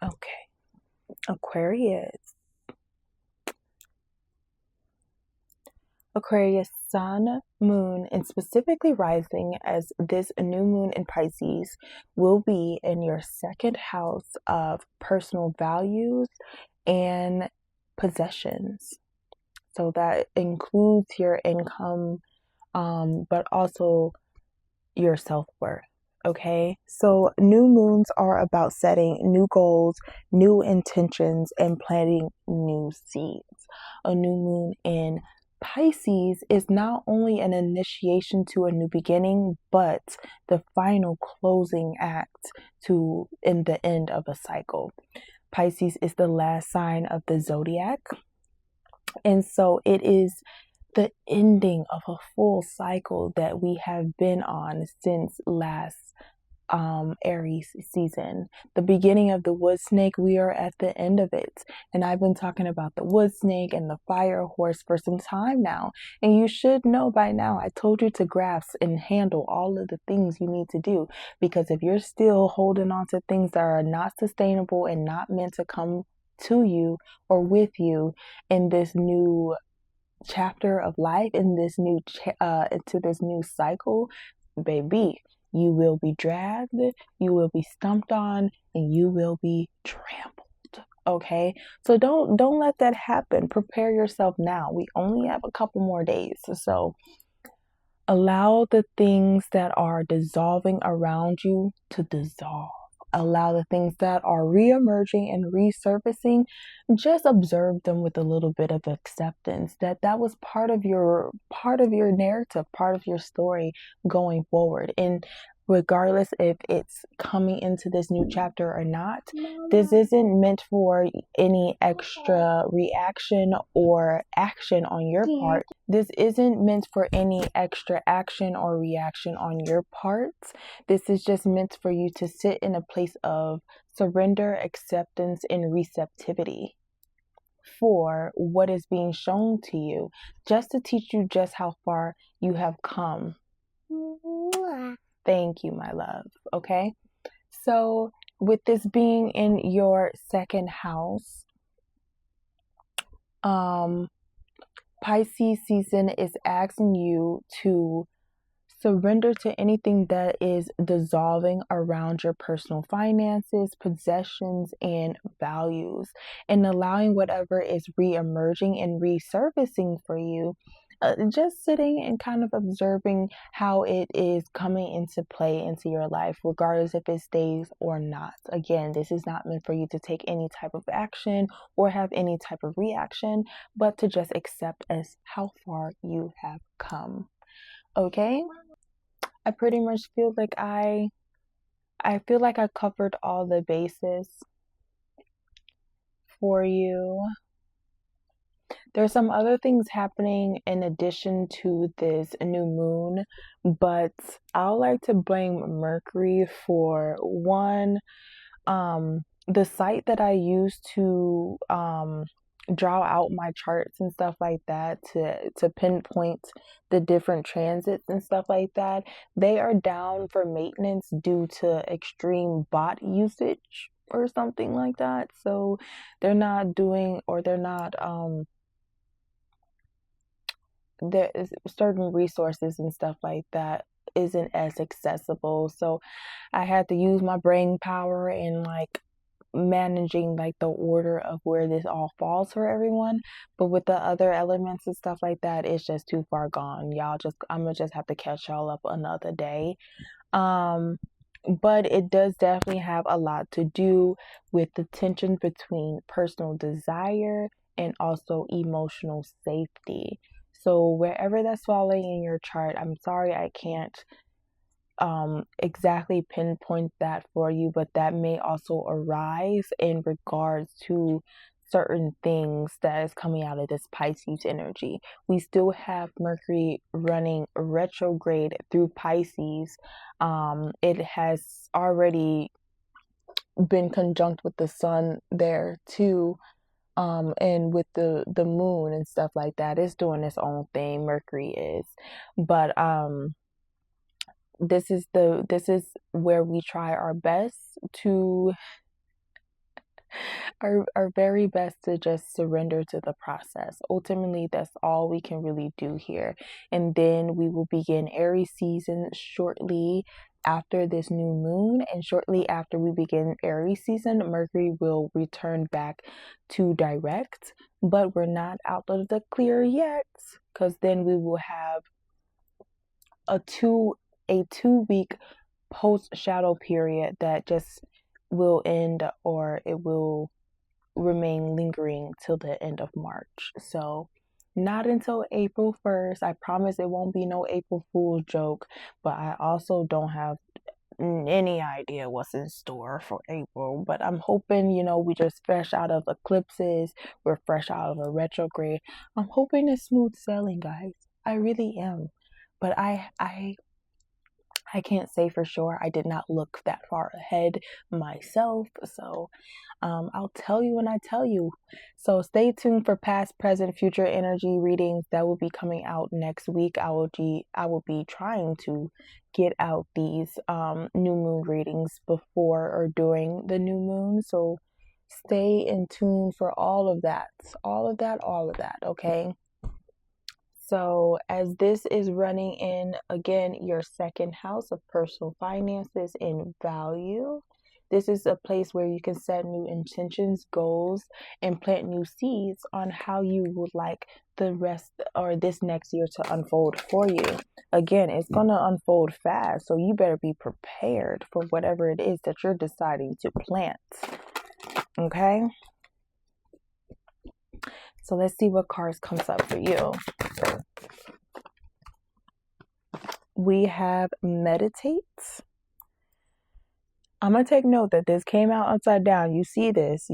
Okay. Aquarius. Aquarius sun, moon, and specifically rising, as this new moon in Pisces will be in your second house of personal values and possessions. So that includes your income, but also your self-worth. Okay, so new moons are about setting new goals, new intentions, and planting new seeds. A new moon in Pisces is not only an initiation to a new beginning, but the final closing act to in the end of a cycle. Pisces is the last sign of the Zodiac, and so it is the ending of a full cycle that we have been on since last Aries season. The beginning of the wood snake, we are at the end of it. And I've been talking about the wood snake and the fire horse for some time now. And you should know by now, I told you to grasp and handle all of the things you need to do. Because if you're still holding on to things that are not sustainable and not meant to come to you or with you in this new chapter of life, in this new into this new cycle, baby, you will be dragged, you will be stumped on, and you will be trampled. Okay, so don't let that happen. Prepare yourself now. We only have a couple more days, so allow the things that are dissolving around you to dissolve. Allow the things that are re-emerging and resurfacing, just observe them with a little bit of acceptance that was part of your narrative, part of your story going forward. And regardless if it's coming into this new chapter or not, this isn't meant for any extra reaction or action on your part. This isn't meant for any extra action or reaction on your part. This is just meant for you to sit in a place of surrender, acceptance, and receptivity for what is being shown to you, just to teach you just how far you have come. Thank you, my love. Okay. So, with this being in your second house, Pisces season is asking you to surrender to anything that is dissolving around your personal finances, possessions, and values, and allowing whatever is re-emerging and resurfacing for you. Just sitting and kind of observing how it is coming into play into your life, regardless if it stays or not. Again, this is not meant for you to take any type of action or have any type of reaction, but to just accept as how far you have come. Okay? I pretty much feel like I feel like I covered all the bases for you. There's some other things happening in addition to this new moon, but I would like to blame Mercury for one, the site that I use to draw out my charts and stuff like that, to pinpoint the different transits and stuff like that. They are down for maintenance due to extreme bot usage or something like that. So they're not doing, or they're not there is certain resources and stuff like that isn't as accessible. So I had to use my brain power in like managing like the order of where this all falls for everyone. But with the other elements and stuff like that, it's just too far gone. I'm gonna just have to catch y'all up another day. Um but it does definitely have a lot to do with the tension between personal desire and also emotional safety. So wherever that's falling in your chart, I'm sorry I can't exactly pinpoint that for you, but that may also arise in regards to certain things that is coming out of this Pisces energy. We still have Mercury running retrograde through Pisces. It has already been conjunct with the sun there too, and with the moon and stuff like that. It's doing its own thing. Mercury is, but this is where we try our best to our very best to just surrender to the process. Ultimately, that's all we can really do here. And then we will begin Aries season shortly after this new moon. And shortly after we begin Aries season, Mercury will return back to direct. But we're not out of the clear yet, because then we will have a 2 week post shadow period that just will end, or it will remain lingering till the end of March. So not until April 1st. I promise it won't be no April Fool's joke, but I also don't have any idea what's in store for April. But I'm hoping, we just fresh out of eclipses, we're fresh out of a retrograde. I'm hoping it's smooth sailing, guys. I really am. But I can't say for sure. I did not look that far ahead myself. So I'll tell you when I tell you. So stay tuned for past, present, future energy readings that will be coming out next week. I will be trying to get out these new moon readings before or during the new moon. So stay in tune for all of that. All of that, okay? So, as this is running in again your second house of personal finances and value, this is a place where you can set new intentions, goals, and plant new seeds on how you would like the rest or this next year to unfold for you. Again, it's going to unfold fast, so you better be prepared for whatever it is that you're deciding to plant. Okay? So, let's see what cards comes up for you. We have meditate. I'm going to take note that this came out upside down. You see this.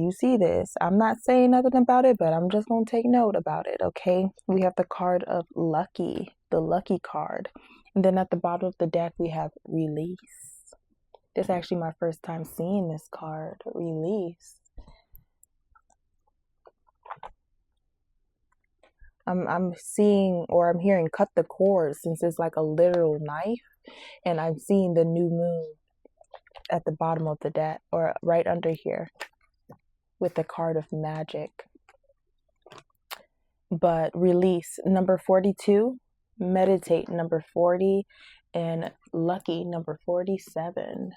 I'm not saying nothing about it, but I'm just going to take note about it, okay? We have the card of lucky, the lucky card. And then at the bottom of the deck, we have release. This is actually my first time seeing this card, release. I'm seeing, or I'm hearing cut the cord, since it's like a literal knife, and I'm seeing the new moon at the bottom of the deck, or right under here with the card of magic. But release, number 42, meditate, number 40, and lucky, number 47.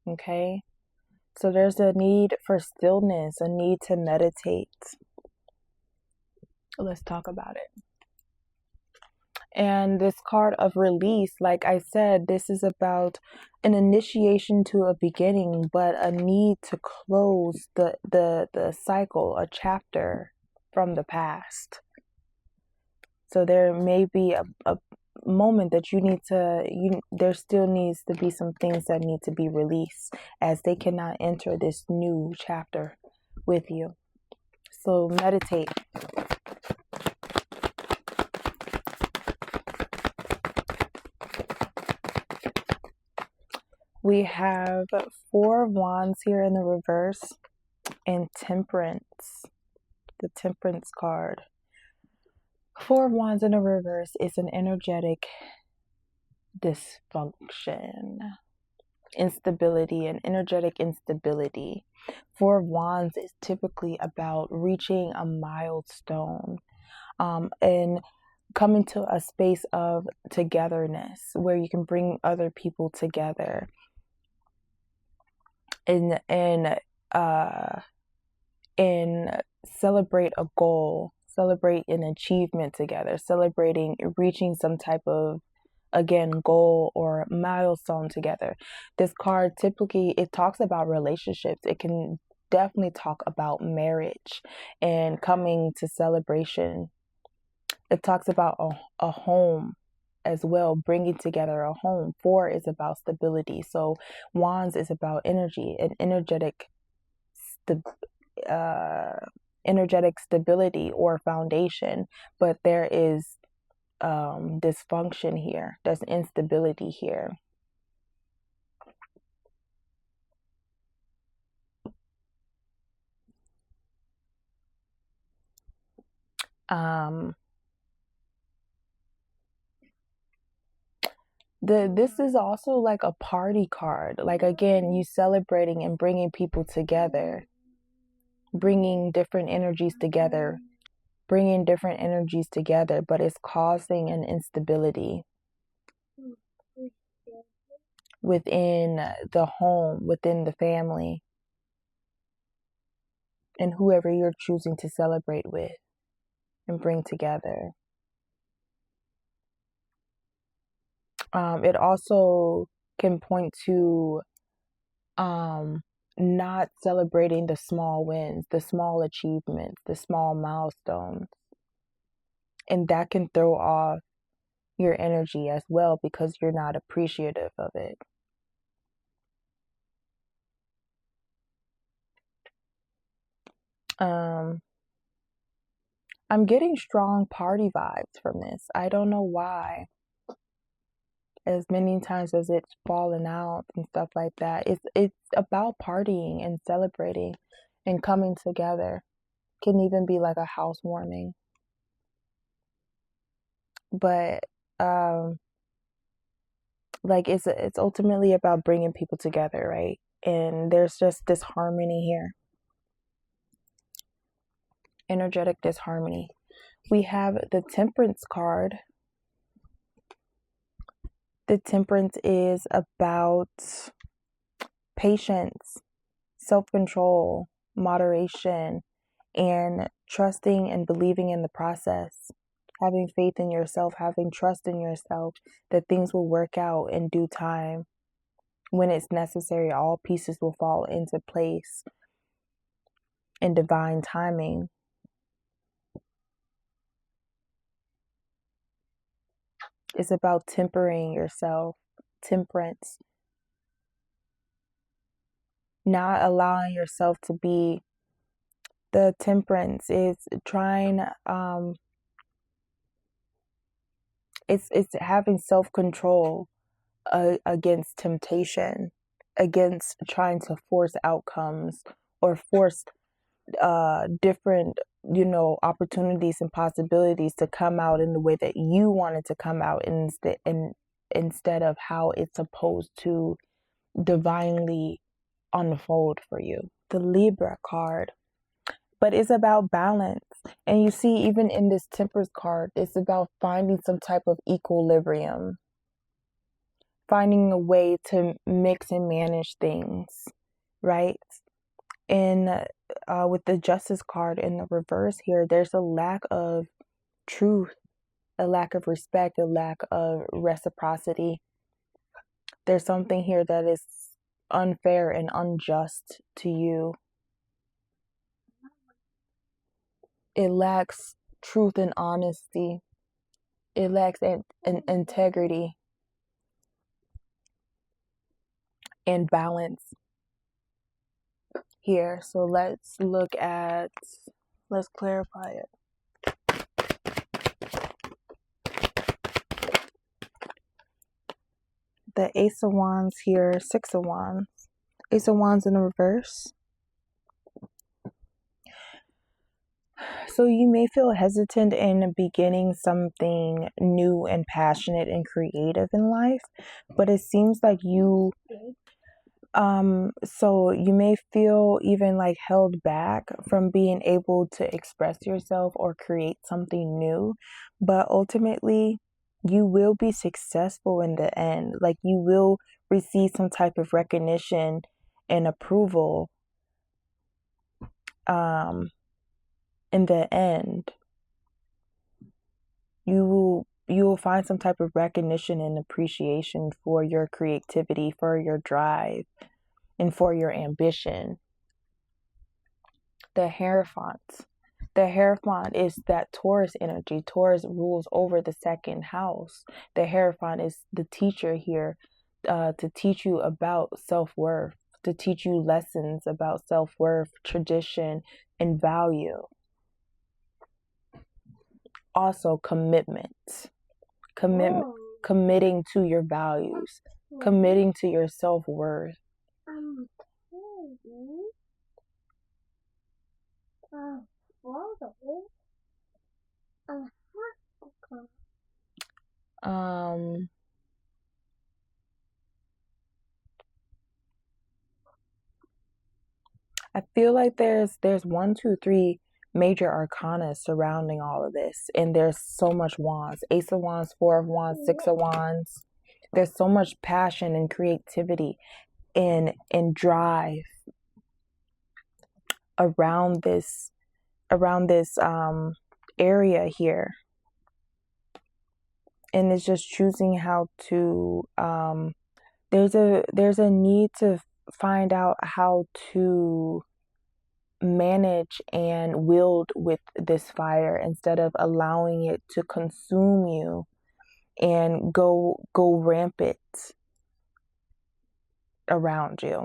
Okay, so there's a need for stillness, a need to meditate. Let's talk about it. And this card of release, like I said, this is about an initiation to a beginning, but a need to close the cycle, a chapter from the past. So there may be a moment that there still needs to be some things that need to be released, as they cannot enter this new chapter with you. So meditate. We have 4 of Wands here in the reverse, and Temperance, the Temperance card. 4 of Wands in the reverse is an energetic dysfunction, instability, and energetic instability. 4 of Wands is typically about reaching a milestone, and coming to a space of togetherness where you can bring other people together and celebrate a goal, celebrate an achievement together, celebrating reaching some type of, again, goal or milestone together. This card typically, it talks about relationships. It can definitely talk about marriage and coming to celebration. It talks about a home as well, bringing together a home. 4 is about stability. So Wands is about energy and energetic stability or foundation. But there is dysfunction here. There's instability here. This is also like a party card. Like again, you celebrating and bringing people together, bringing different energies together, bringing different energies together, but it's causing an instability within the home, within the family, and whoever you're choosing to celebrate with and bring together. It also can point to not celebrating the small wins, the small achievements, the small milestones. And that can throw off your energy as well because you're not appreciative of it. I'm getting strong party vibes from this. I don't know why. As many times as it's fallen out and stuff like that. It's about partying and celebrating and coming together. Can even be like a housewarming. But like it's ultimately about bringing people together, right? And there's just this harmony here. Energetic disharmony. We have the Temperance card. The Temperance is about patience, self-control, moderation, and trusting and believing in the process. Having faith in yourself, having trust in yourself that things will work out in due time. When it's necessary, all pieces will fall into place in divine timing. It's about tempering yourself, temperance, not allowing yourself to be. The temperance is trying, it's having self-control against temptation, against trying to force outcomes or force different, opportunities and possibilities to come out in the way that you want it to come out, instead of how it's supposed to divinely unfold for you. The Libra card. But it's about balance. And you see, even in this Temperance card, it's about finding some type of equilibrium, finding a way to mix and manage things, right? And with the Justice card in the reverse here, there's a lack of truth, a lack of respect, a lack of reciprocity. There's something here that is unfair and unjust to you. It lacks truth and honesty. It lacks an integrity and balance here. So let's clarify it. The Ace of Wands here, Six of Wands. Ace of Wands in the reverse. So you may feel hesitant in beginning something new and passionate and creative in life, but it seems like so you may feel even like held back from being able to express yourself or create something new, but ultimately you will be successful in the end. Like you will receive some type of recognition and approval in the end. You will find some type of recognition and appreciation for your creativity, for your drive, and for your ambition. The Hierophant. The Hierophant is that Taurus energy. Taurus rules over the second house. The Hierophant is the teacher here, to teach you about self-worth, to teach you lessons about self-worth, tradition, and value. Also commitment. Committing to your values, committing to your self-worth. I feel like there's one, two, three major arcana surrounding all of this, and there's so much wands. Ace of Wands, Four of Wands, Six of Wands. There's so much passion and creativity and drive around this area here. And it's just choosing how to there's a need to find out how to manage and wield with this fire instead of allowing it to consume you and go rampant around you.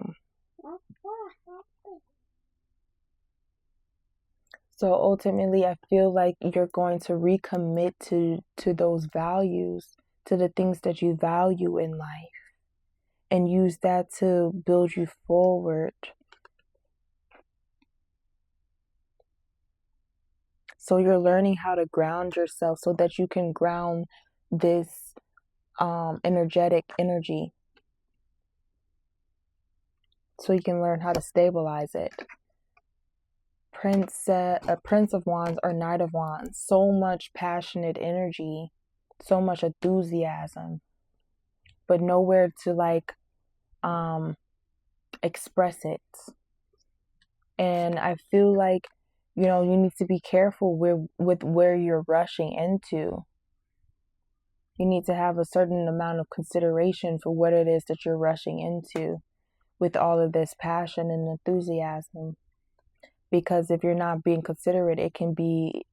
So ultimately, I feel like you're going to recommit to those values, to the things that you value in life, and use that to build you forward. So you're learning how to ground yourself so that you can ground this energetic energy. So you can learn how to stabilize it. Prince of Wands or Knight of Wands. So much passionate energy, so much enthusiasm, but nowhere to express it. And I feel like, you need to be careful with where you're rushing into. You need to have a certain amount of consideration for what it is that you're rushing into with all of this passion and enthusiasm. Because if you're not being considerate, it can be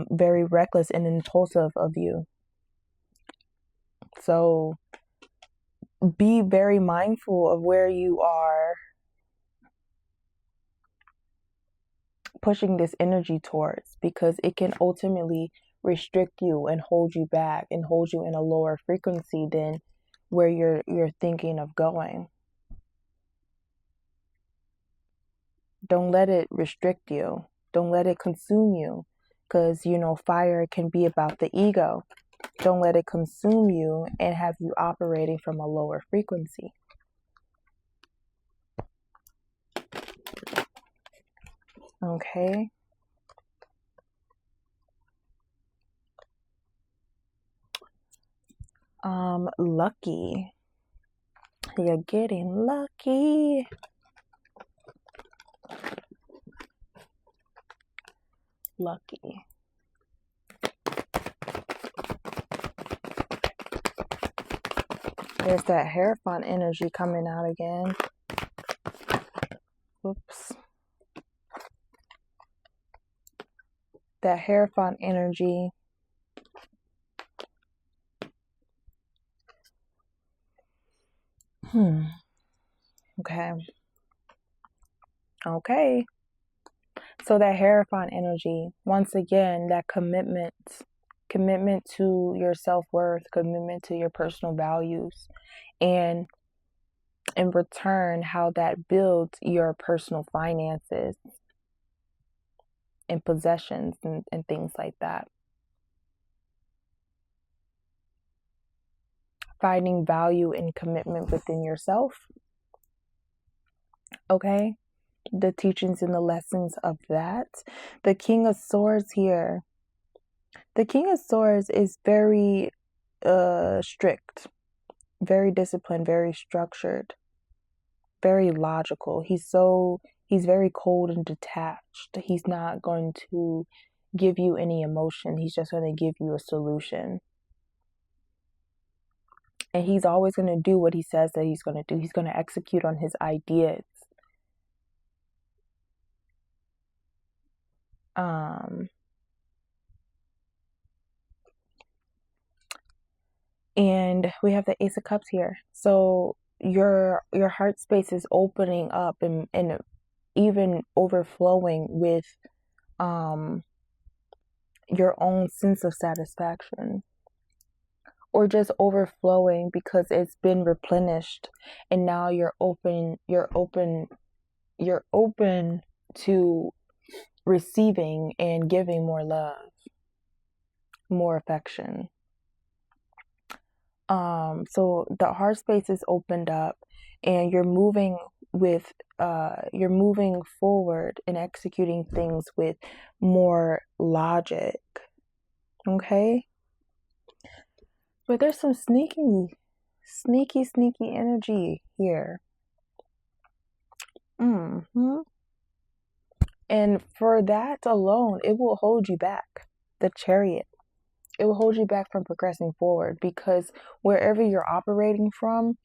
very reckless and impulsive of you. So be very mindful of where you are pushing this energy towards, because it can ultimately restrict you and hold you back and hold you in a lower frequency than where you're thinking of going. Don't let it restrict you. Don't let it consume you, because fire can be about the ego. Don't let it consume you and have you operating from a lower frequency. Okay. Lucky. You're getting lucky. Lucky. There's that Hierophant energy coming out again. Oops. That Hierophant energy. Okay. So that Hierophant energy, once again, that commitment to your self-worth, commitment to your personal values, and in return, how that builds your personal finances and possessions and things like that. Finding value and commitment within yourself. Okay. The teachings and the lessons of that. The King of Swords here. The King of Swords is very strict, very disciplined, very structured, very logical. He's very cold and detached. He's not going to give you any emotion. He's just going to give you a solution. And he's always going to do what he says that he's going to do. He's going to execute on his ideas. And we have the Ace of Cups here. So your heart space is opening up and even overflowing with your own sense of satisfaction, or just overflowing because it's been replenished, and now you're open to receiving and giving more love, more affection. So the heart space is opened up and you're moving you're moving forward and executing things with more logic. Okay? But there's some sneaky energy here. And for that alone, it will hold you back. The Chariot. It will hold you back from progressing forward, because wherever you're operating from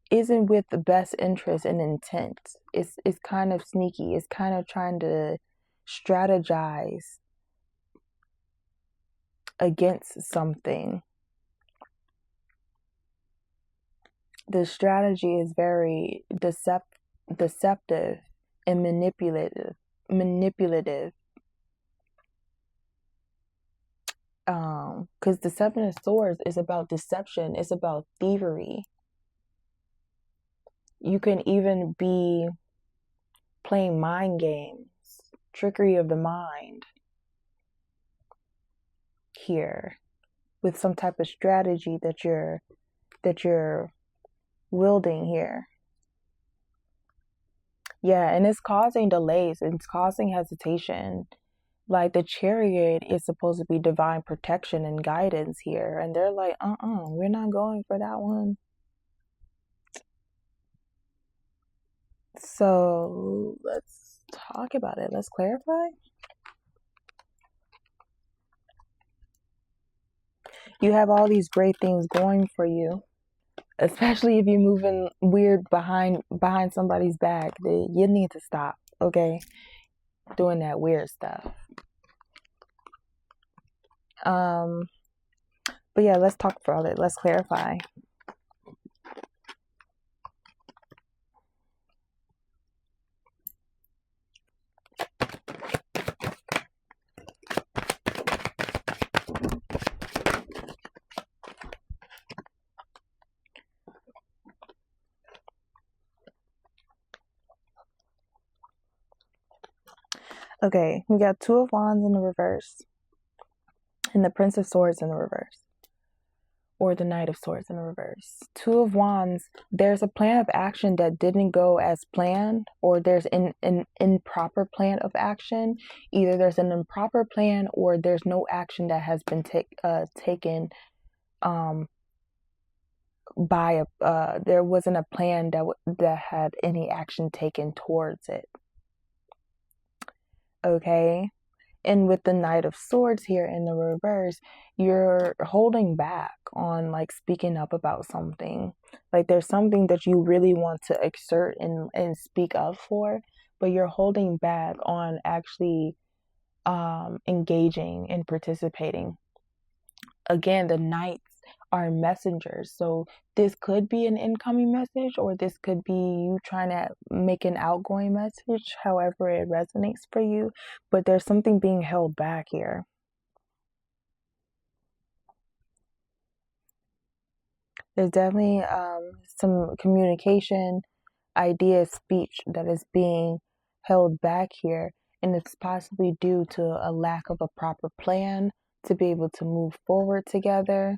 isn't with the best interest and intent. It's kind of sneaky. It's kind of trying to strategize against something. The strategy is very deceptive and manipulative. Because the Seven of Swords is about deception. It's about thievery. You can even be playing mind games, trickery of the mind here, with some type of strategy that you're wielding here. Yeah, and it's causing delays, it's causing hesitation. Like, the Chariot is supposed to be divine protection and guidance here, and they're like, we're not going for that one. So let's talk about it. Let's clarify. You have all these great things going for you, especially if you're moving weird behind somebody's back. You need to stop, okay? Doing that weird stuff. But yeah, let's talk about it. Let's clarify. Okay, we got Two of Wands in the reverse, and the Prince of Swords in the reverse, or the Knight of Swords in the reverse. Two of Wands, there's a plan of action that didn't go as planned, or there's an improper plan of action. Either there's an improper plan, or there's no action that has been taken by there wasn't a plan that had any action taken towards it. Okay? And with the Knight of Swords here in the reverse, you're holding back on, like, speaking up about something. Like, there's something that you really want to exert and speak up for, but you're holding back on actually engaging and participating. Again, the Knights are messengers, so this could be an incoming message, or this could be you trying to make an outgoing message, however it resonates for you, but there's something being held back here. There's definitely some communication, idea, speech that is being held back here, and it's possibly due to a lack of a proper plan to be able to move forward together.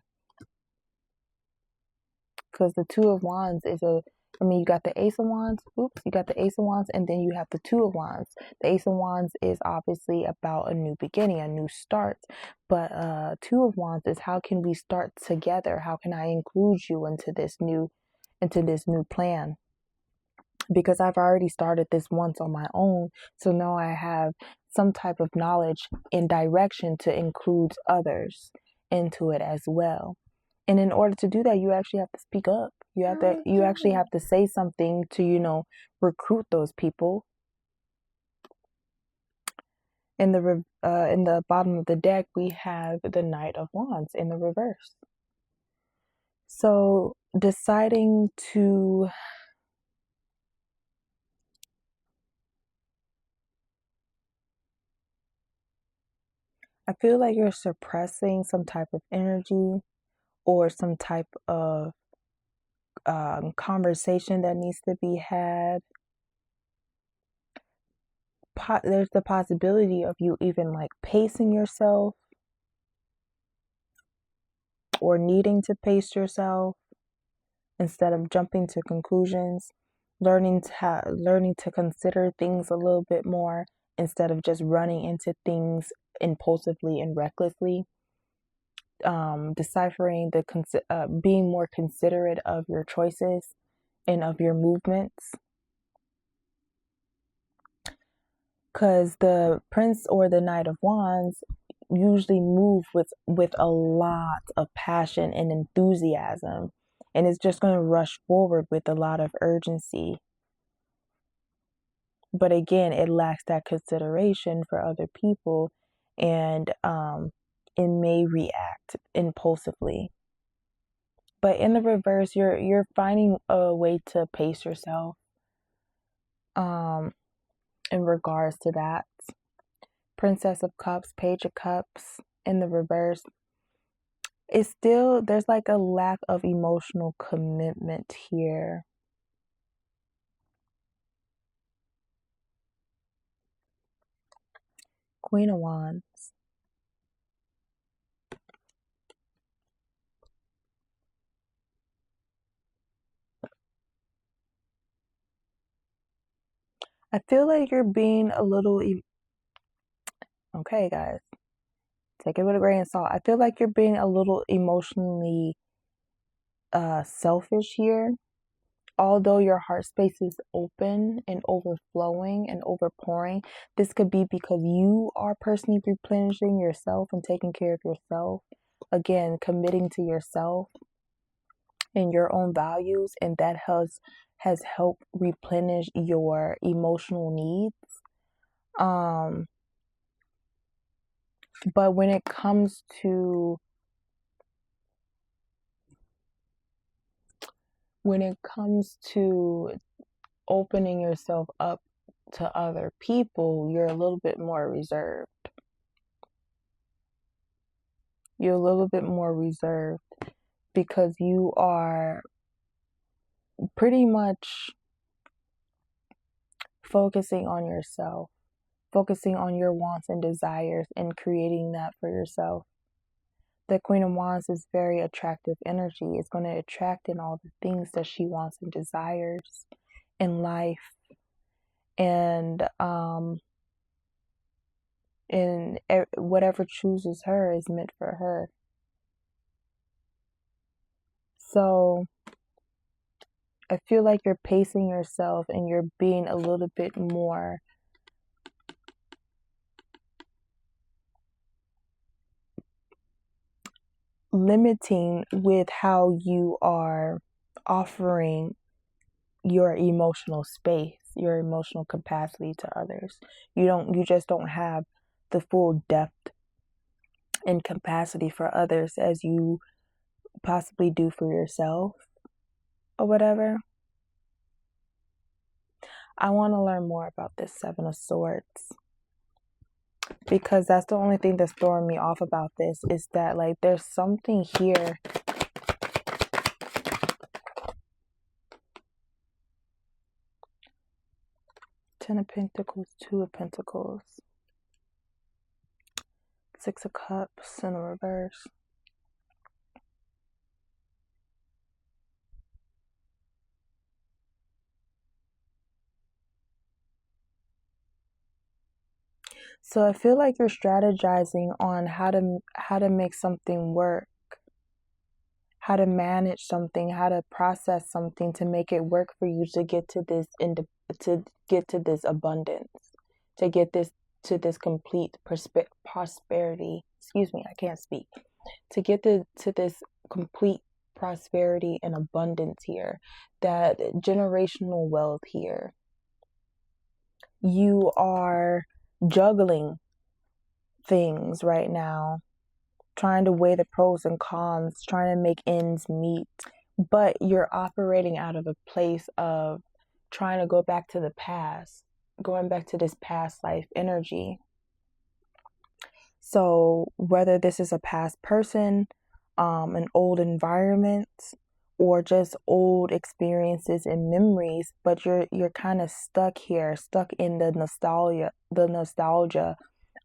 Because the Two of Wands is you got the Ace of Wands, you got the Ace of Wands, and then you have the Two of Wands. The Ace of Wands is obviously about a new beginning, a new start. But Two of Wands is, how can we start together? How can I include you into this new plan? Because I've already started this once on my own, so now I have some type of knowledge and direction to include others into it as well. And in order to do that, you actually have to speak up. You actually have to say something to, recruit those people. In the bottom of the deck, we have the Knight of Wands in the reverse. So deciding to I feel like you're suppressing some type of energy or some type of conversation that needs to be had. There's the possibility of you even, like, pacing yourself or needing to pace yourself instead of jumping to conclusions. learning to consider things a little bit more instead of just running into things impulsively and recklessly. Deciphering being more considerate of your choices and of your movements, because the Prince or the Knight of Wands usually move with a lot of passion and enthusiasm, and it's just going to rush forward with a lot of urgency. But again, it lacks that consideration for other people, and it may react impulsively. But in the reverse, you're finding a way to pace yourself in regards to that. Princess of Cups, Page of Cups in the reverse. It's still, there's like a lack of emotional commitment here. Queen of Wands. I feel like you're being a little, okay, guys, take it with a grain of salt. I feel like you're being a little emotionally selfish here. Although your heart space is open and overflowing and overpouring, this could be because you are personally replenishing yourself and taking care of yourself. Again, committing to yourself and your own values, and that has helped replenish your emotional needs. But when it comes to opening yourself up to other people, you're a little bit more reserved. You're a little bit more reserved because you are pretty much focusing on yourself, focusing on your wants and desires and creating that for yourself. The Queen of Wands is very attractive energy. It's going to attract in all the things that she wants and desires in life. And whatever chooses her is meant for her. So I feel like you're pacing yourself and you're being a little bit more limiting with how you are offering your emotional space, your emotional capacity to others. You just don't have the full depth and capacity for others as you possibly do for yourself or whatever. I want to learn more about this Seven of Swords, because that's the only thing that's throwing me off about this, is that like there's something here. Ten of Pentacles, Two of Pentacles, Six of Cups in the reverse. So I feel like you're strategizing on how to make something work, how to manage something, how to process something to make it work for you to get to this abundance, to get to this complete prosperity. Excuse me, I can't speak. To get to this complete prosperity and abundance here, that generational wealth here. You are juggling things right now, trying to weigh the pros and cons, trying to make ends meet, but you're operating out of a place of trying to go back to the past, going back to this past life energy. So whether this is a past person, an old environment, or just old experiences and memories, but you're kind of stuck here, stuck in the nostalgia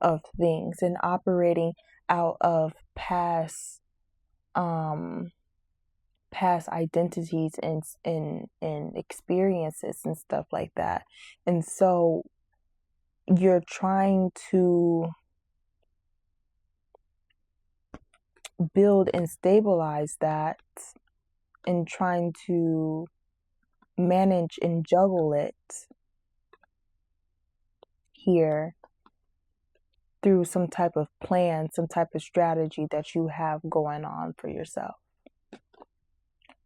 of things and operating out of past past identities and experiences and stuff like that. And so you're trying to build and stabilize that, and trying to manage and juggle it here through some type of plan, some type of strategy that you have going on for yourself.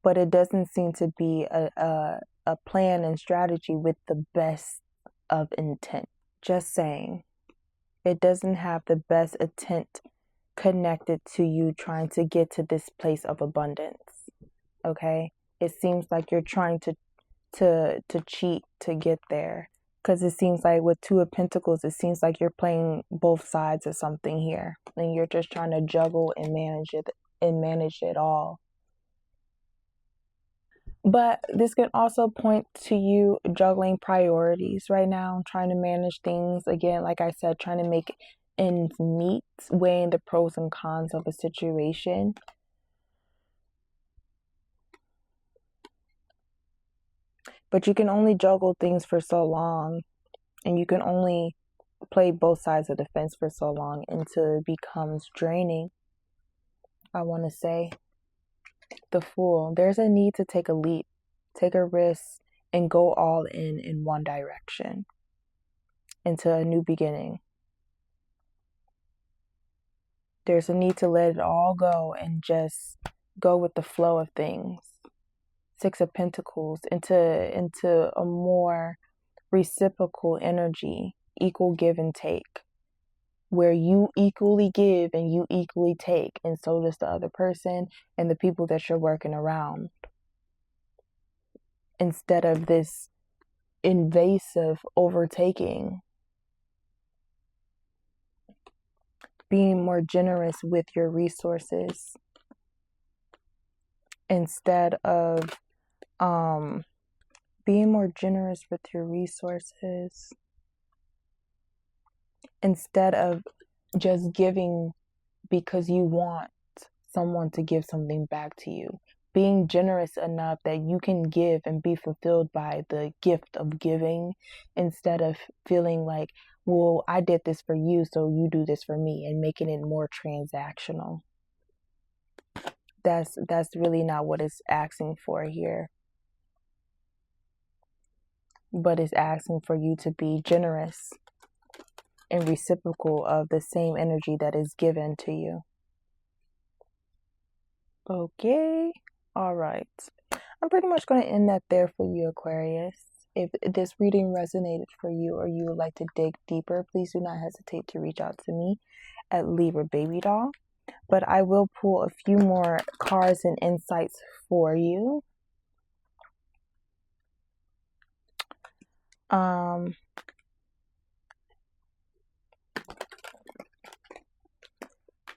But it doesn't seem to be a plan and strategy with the best of intent. Just saying. It doesn't have the best intent connected to you trying to get to this place of abundance. Okay? It seems like you're trying to cheat to get there. Because it seems like with Two of Pentacles, it seems like you're playing both sides of something here. And you're just trying to juggle and manage it all. But this can also point to you juggling priorities right now, trying to manage things. Again, like I said, trying to make ends meet, weighing the pros and cons of a situation. But you can only juggle things for so long, and you can only play both sides of the fence for so long until it becomes draining. I want to say the Fool. There's a need to take a leap, take a risk, and go all in one direction into a new beginning. There's a need to let it all go and just go with the flow of things. Six of Pentacles into a more reciprocal energy, equal give and take, where you equally give and you equally take, and so does the other person and the people that you're working around. Instead of this invasive overtaking, being more generous with your resources instead of being more generous with your resources instead of just giving because you want someone to give something back to you. Being generous enough that you can give and be fulfilled by the gift of giving, instead of feeling like, well, I did this for you, so you do this for me, and making it more transactional. That's really not what it's asking for here. But it's asking for you to be generous and reciprocal of the same energy that is given to you. Okay. All right. I'm pretty much going to end that there for you, Aquarius. If this reading resonated for you or you would like to dig deeper, please do not hesitate to reach out to me at Libra Baby Doll. But I will pull a few more cards and insights for you.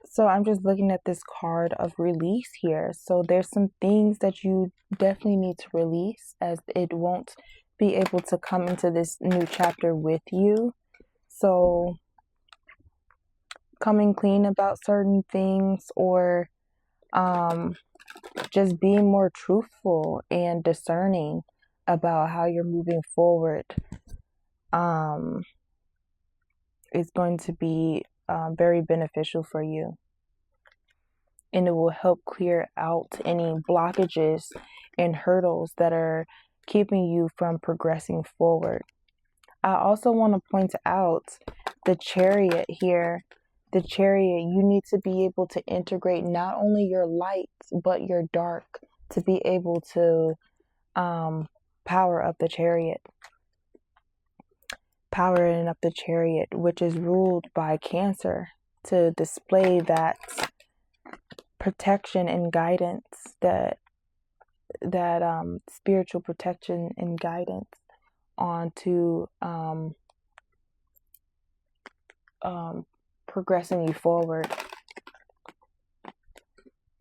So I'm just looking at this card of release here. So there's some things that you definitely need to release, as it won't be able to come into this new chapter with you. So coming clean about certain things, or just being more truthful and discerning about how you're moving forward is going to be very beneficial for you. And it will help clear out any blockages and hurdles that are keeping you from progressing forward. I also want to point out the Chariot here. The Chariot, you need to be able to integrate not only your light, but your dark, to be able to power up the Chariot. Powering up the Chariot, which is ruled by Cancer, to display that protection and guidance, that spiritual protection and guidance onto progressing you forward.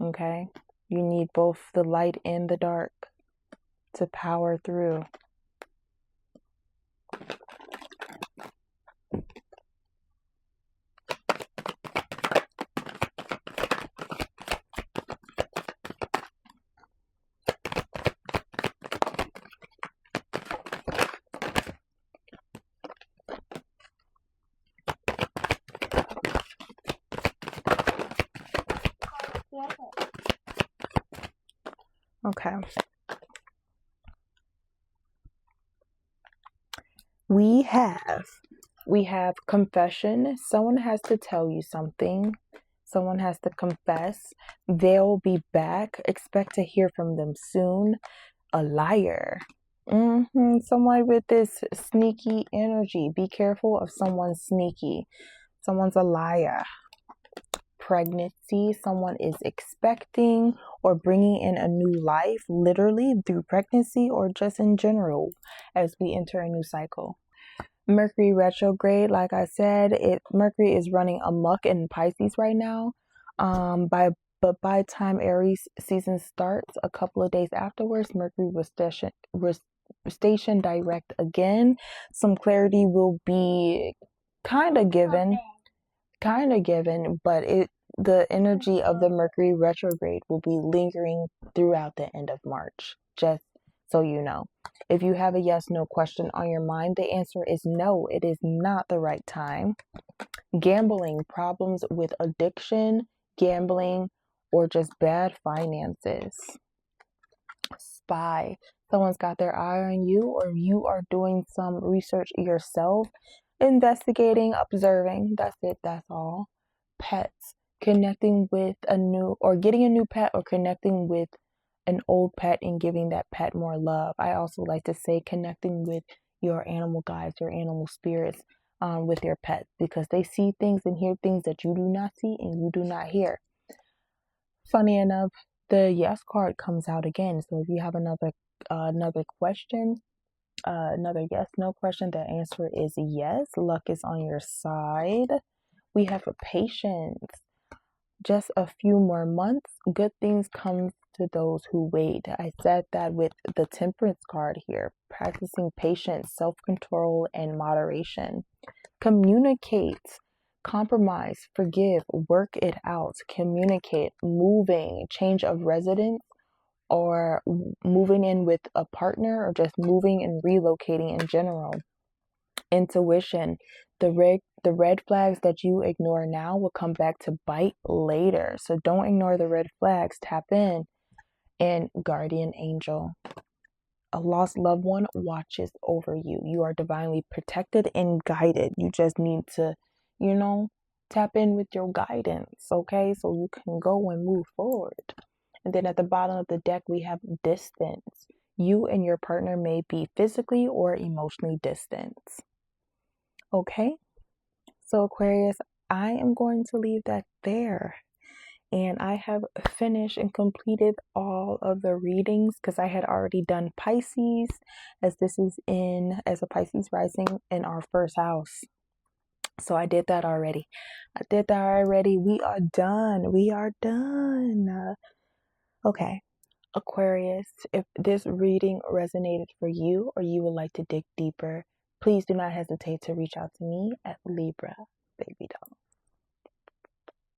Okay, you need both the light and the dark to power through. Okay. We have confession. Someone has to tell you something. Someone has to confess. They'll be back. Expect to hear from them soon. A liar. Someone with this sneaky energy. Be careful of someone sneaky. Someone's a liar. Pregnancy. Someone is expecting or bringing in a new life, literally through pregnancy or just in general as we enter a new cycle. Mercury retrograde, like I said, Mercury is running amok in Pisces right now. By the time Aries season starts, a couple of days afterwards, Mercury was stationed direct again. Some clarity will be kind of given, but the energy of the Mercury retrograde will be lingering throughout the end of March. Just so you know. If you have a yes no question on your mind, the answer is no, it is not the right time. Gambling, problems with addiction, gambling, or just bad finances. Spy, someone's got their eye on you, or you are doing some research yourself, investigating, observing. That's it, that's all. Pets, connecting with getting a new pet, or connecting with an old pet and giving that pet more love. I also like to say connecting with your animal guides, your animal spirits, with your pets, because they see things and hear things that you do not see and you do not hear. Funny enough, the yes card comes out again. So if you have another question, another yes no question, the answer is yes. Luck is on your side. We have a patience. Just a few more months, good things come to those who wait. I said that with the Temperance card here, practicing patience, self-control, and moderation. Communicate, compromise, forgive, work it out, communicate, moving, change of residence, or moving in with a partner, or just moving and relocating in general. Intuition, the red flags that you ignore now will come back to bite later. So don't ignore the red flags. Tap in. And guardian angel, a lost loved one watches over you. You are divinely protected and guided. You just need to, tap in with your guidance, okay? So you can go and move forward. And then at the bottom of the deck, we have distance. You and your partner may be physically or emotionally distant. Okay? So Aquarius, I am going to leave that there. And I have finished and completed all of the readings because I had already done Pisces, as this is as a Pisces rising in our first house. So I did that already. We are done. Okay. Aquarius, if this reading resonated for you or you would like to dig deeper, please do not hesitate to reach out to me at Libra Baby Doll.